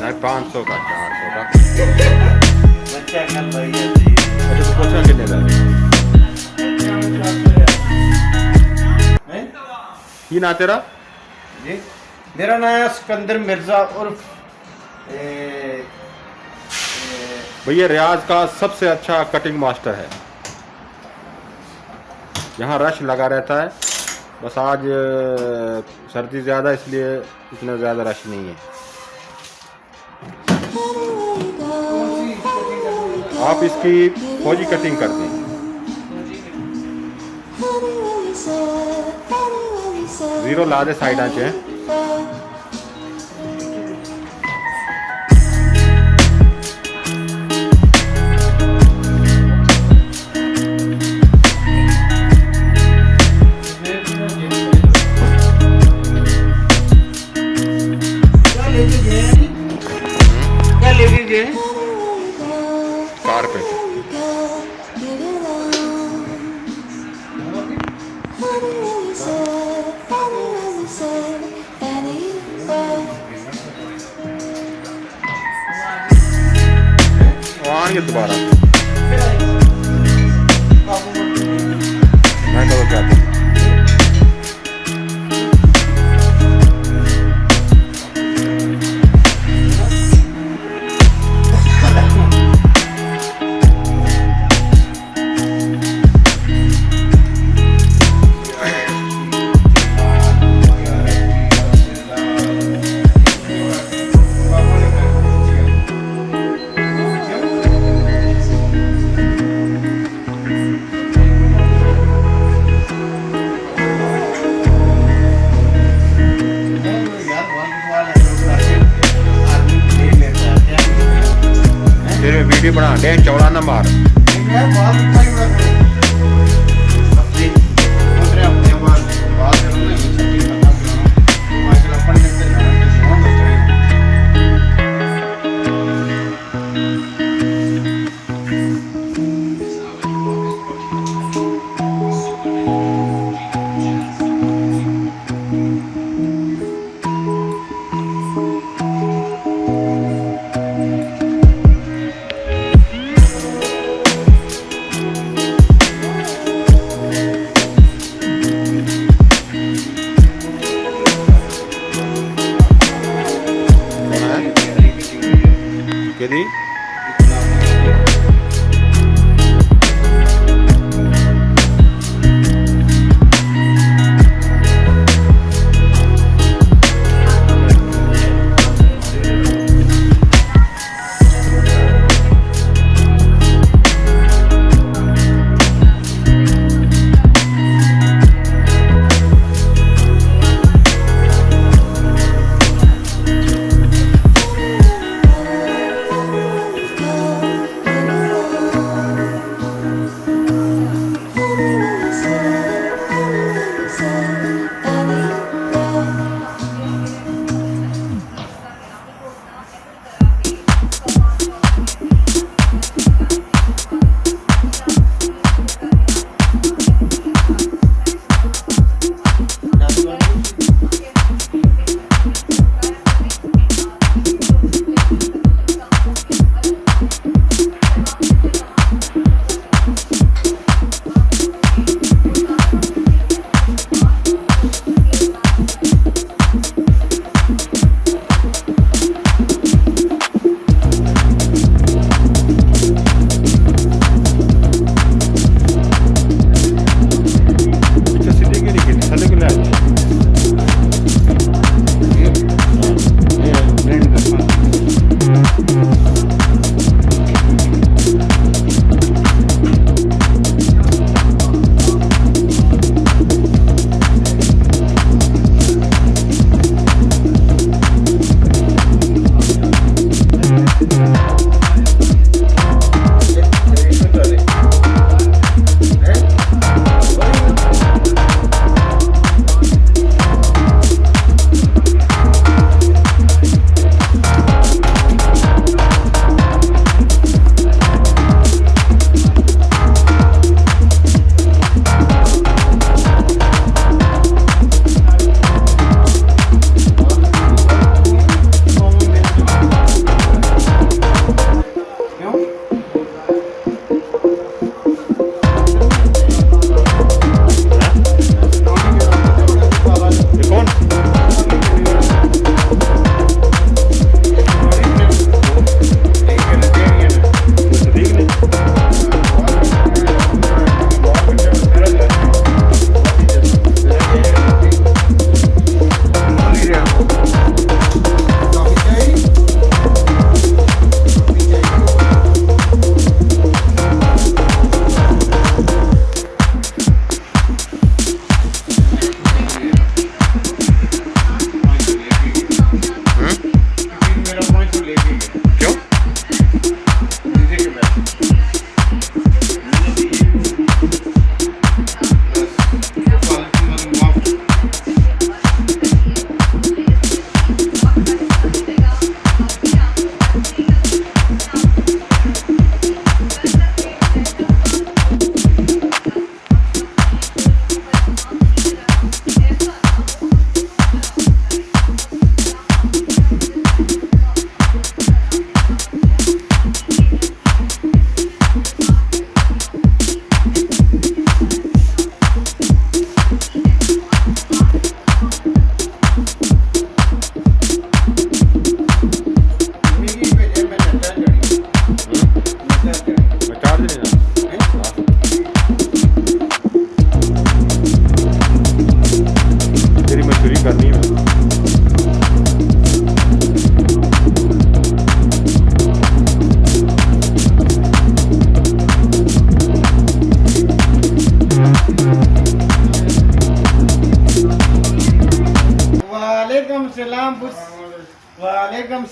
है 500 का 400 का। बच्चा कल भाई है अच्छा तो पूछा कितने का हैं? की ना तेरा? जी मेरा नाम है सिकंदर मिर्जा उर्फ भैया रियाज का सबसे अच्छा कटिंग मास्टर है। यहाँ रश लगा रहता है, बस आज सर्दी ज़्यादा इसलिए इतना ज़्यादा रश नहीं है। आप इसकी फौजी कटिंग कर दें। ज़ीरो ला दे साइड आचे क्या ले लीजिए कार पे। आएंगे दोबारा मैं तो क्या तेरे वीडियो बना दे चौड़ा ना मार।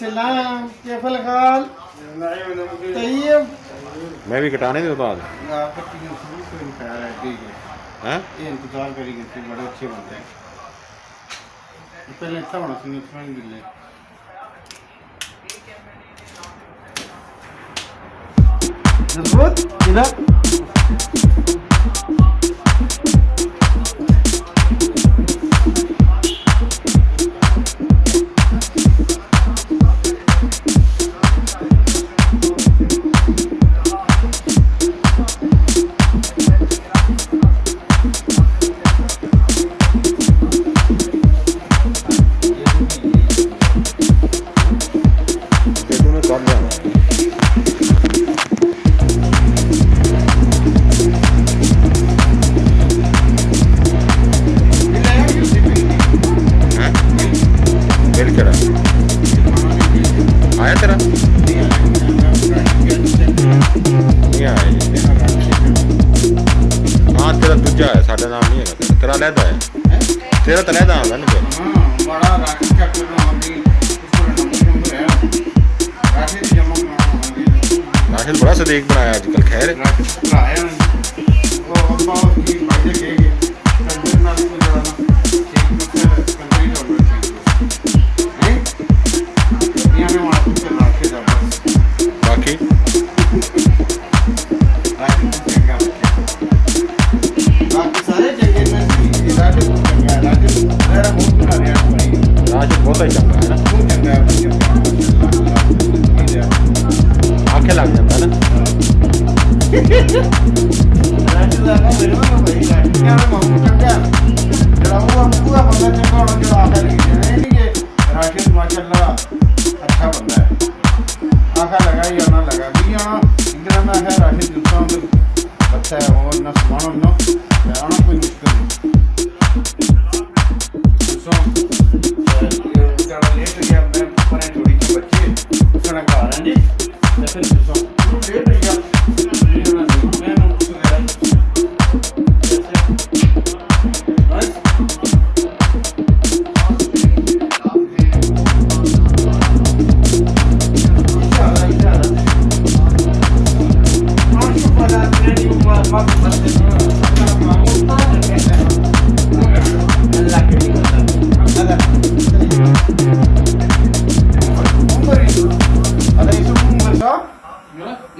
सलाम कैफल हाल तैयब मैं भी कटाने दे बाद आपकी कोई नहीं खा रहा है ठीक है हैं ये इंतजार करेंगे तो बड़े अच्छे बनते हैं पहले अच्छा होना सुनिए थोड़ा मिले मजबूत इधर ये तुम्हें कर देना हैं बिल करा आया तेरा नहीं आया जी। हाँ तेरा दूजा है साढ़े नाम नहीं है तेरा लहदा है तेरा तो लहदा आंदा नहीं फिर बड़ा राकेश का कोई नाम नहीं उसको नंबर है राकेश जमा राशिद बड़ा सदीक बनाया आजकल खैर राकेश भरा है वो अब्बा की भाई के कंट्री ना को जरा ना ठीक से कंट्री होना चाहिए हैं दुनिया में वहां से राकेश है बस बाकी राकेश चंगा बाकी सारे जगह में राकेश चंगा राकेश मेरा बहुत बड़ा रियाज भाई राशिद बहुत ही चंगा है ना बहुत चंगा है आंखें लग जाता है ना राकेश का मेरे को भाई राकेश क्या मैं बहुत चंगा जरा वो पूरा बंदा चंगा होना जो आकर लगी है नहीं कि राकेश माशाल्लाह अच्छा बंदा है आका लगा या ना लगा भी यहाँ इंदिरा में है राकेश दूसरा तो अच्छा है और ना सुनो ना आना कोई मुश्किल नहीं दूसरा जरा लेट गया मैं परे थोड़ी सी बच्चे उसने कहा है जी लेकिन दूसरा लेट गया मैं उसको कह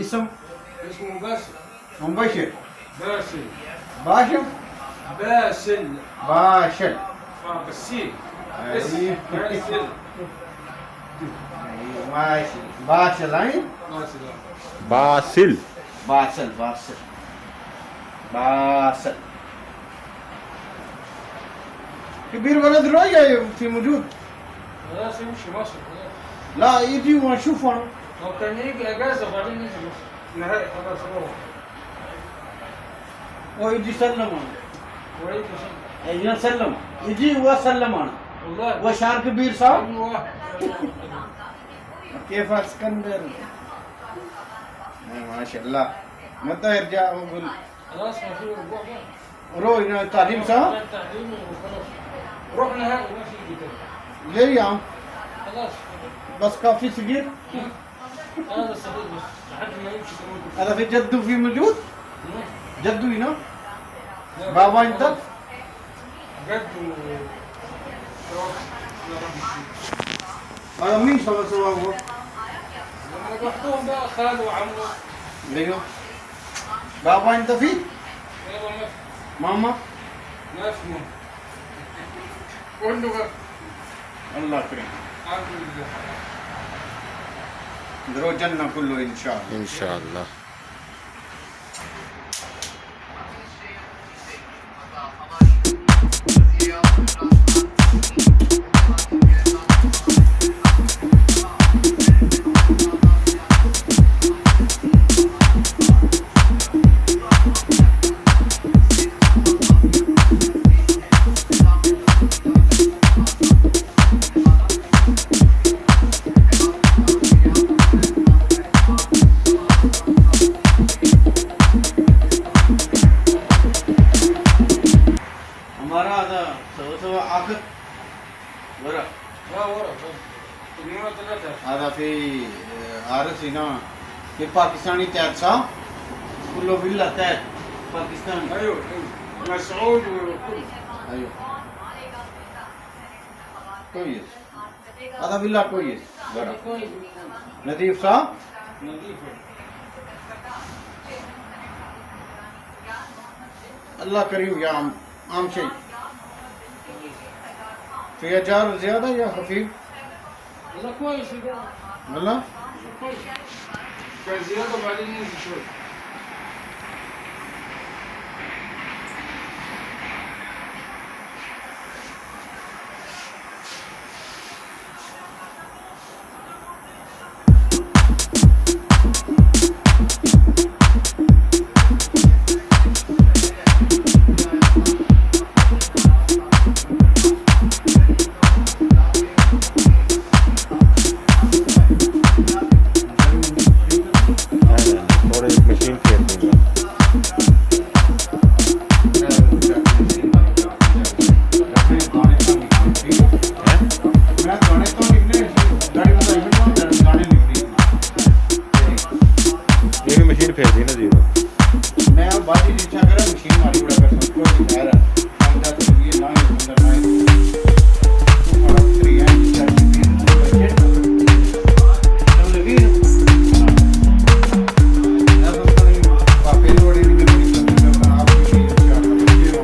اسم اسمه باسل مباشر باسل باشم باسل باشر بالسين أيوه. باسل ماشي باشل هاي باسل बासिल باسل باسل باسل كبير ولد رؤيا في موجود خلاص يمشي مصر خلاص لا يجي ونشوفه انا لو كان يجي اجازه وبعدين يجي مصر نهائي خلاص روح ويجي يسلم انا ويجي مصر. يجي يسلم يجي وسلم انا والله وشعر كبير صح ايوه كيف اسكندر ما شاء الله متى يرجع وقول خلاص ما في رجوع بقى روح تعليم صح التعليم وخلاص روح نهائي ما في يجي تاني ليه يا عم خلاص بس كافي صغير هذا صغير بس لحد ما يمشي كمان هذا في جده في موجود كده. جده هنا لا، بابا انت جد هذا مين سواه هو لما رحتهم بقى خاله وعمه ايوه بابا انت في يابا ماما ما في ماما كله بقى الله يكرمك الحمد لله درو جنة كله ان شاء الله इंशाल्लाह ਸੀ ਨਾ ये पाकिस्तानी तहत सा कुल्लो बिल आता है पाकिस्तान ايوه مسعود وكل ايوه كويس هذا بالله كويس كويس نظيف صح نظيف الله كريم يا عام شيء في اجار زياده يا خفيف والله كويس والله كويس كان زياده وبعدين ينزل شوي थोड़े मशीन फेर दूंगा मैं गाने तो लिखने गाड़ी में गाने लिखने ये भी मशीन फेर दी ना जीरो मैं बाजी इच्छा करा मशीन मारी बड़ा कर सबको दिखाया फायदा तो ये ना है सुंदर ना है तू बड़ा फ्री है चार बजट चल लगी ना तो नहीं पापे लोड़े नहीं मिलती तो मैं आप की अच्छा ये हो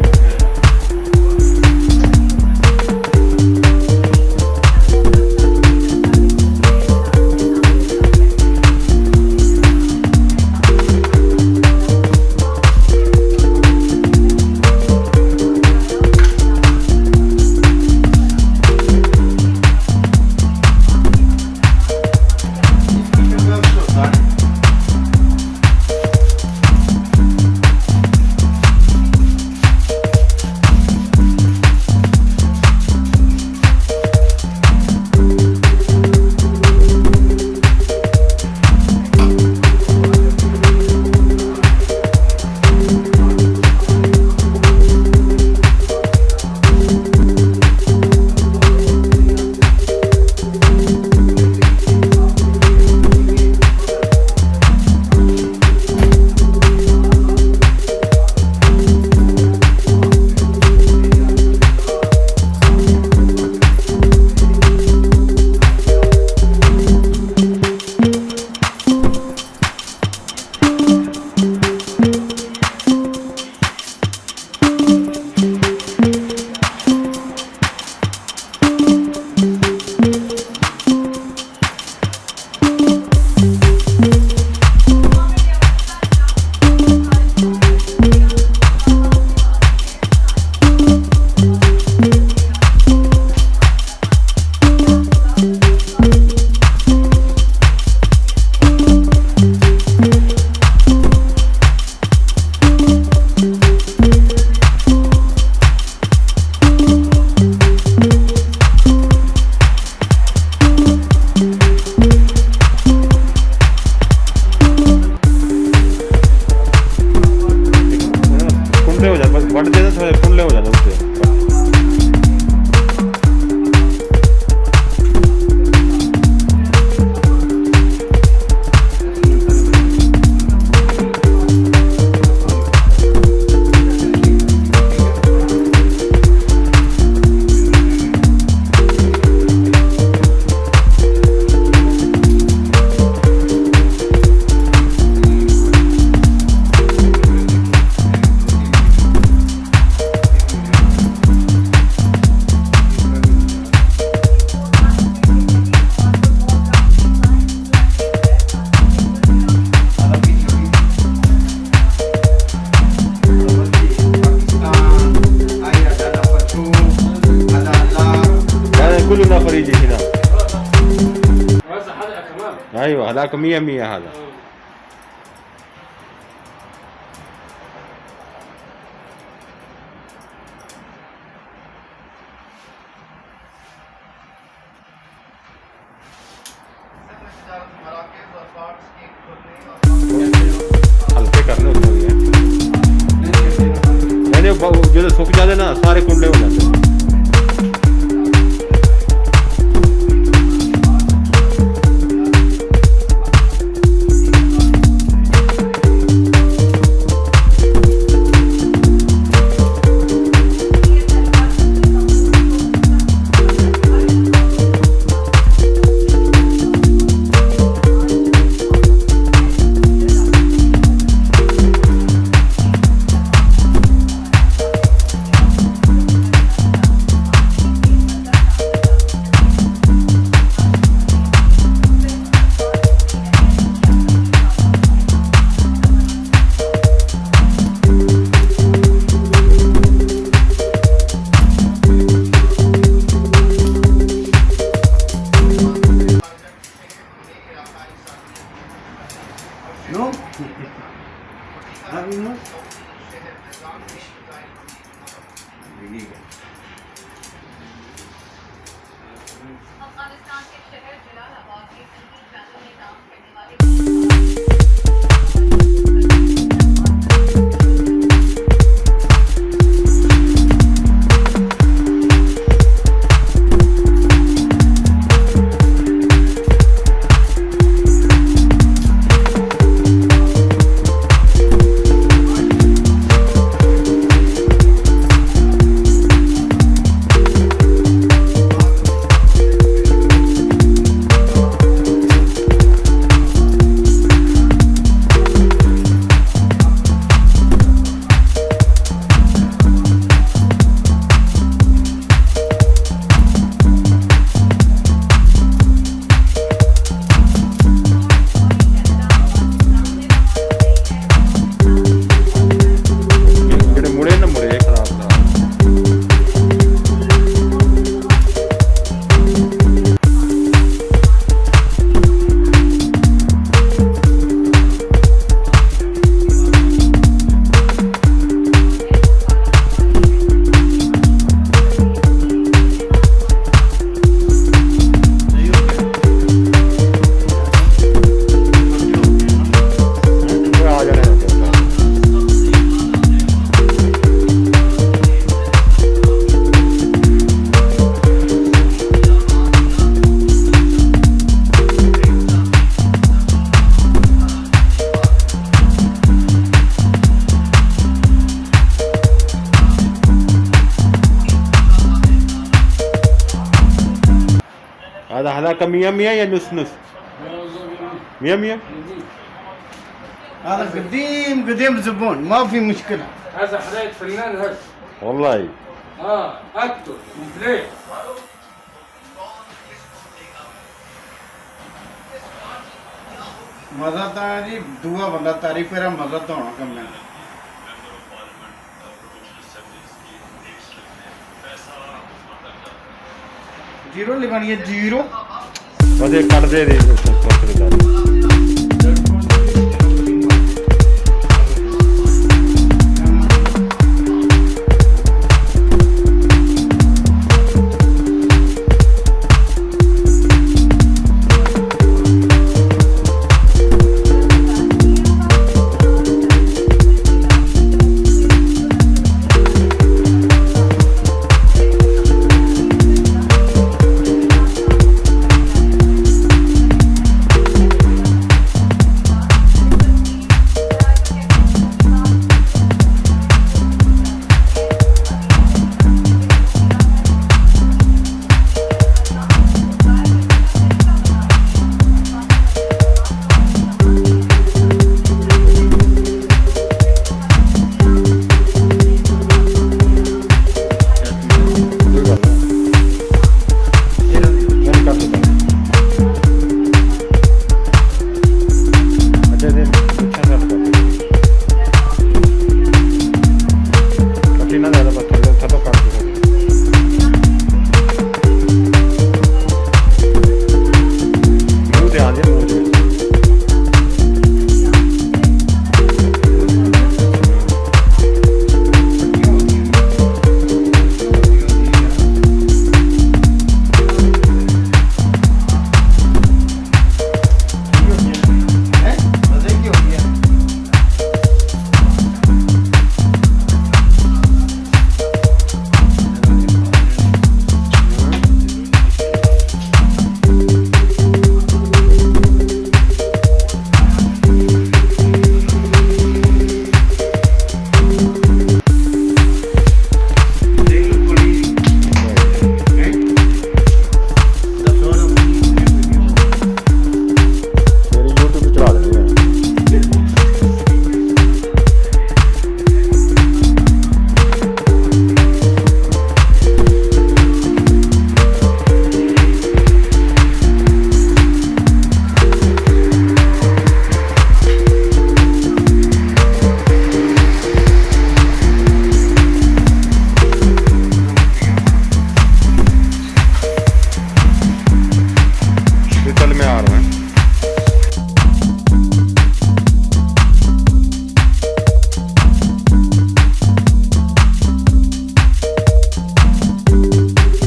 कुंडले हो जाते बट देते थोड़े कुंडले हो जाते उससे كلنا خريجي هنا وزع حلقه كمان ايوه هذاك 100 هذا हल्के करने होते हैं मैंने जो सूख जाते ना सारे कुंडले हो जाते हैं नो अभी नो अफगानिस्तान के शहर जलालाबाद में संगीत चैनल में काम करने वाले ਜਿਹੜੇ ਮੁੜੇ ਨਾ ਮੁੜੇ ਖਰਾਬ ਖਰਾਬ ਉਹ ਆ ਜਾਣੇ ਨੇ। هذا كمية مية يا نص نص مية مية هذا قديم قديم زبون ما في مشكلة هذا حلاية فنان هذا والله اكتر كومبليت मजा तो है जी दूआ बंदा तारीफ करा मजा तो होना कम है जीरो लिखानी है जीरो बस एक कट दे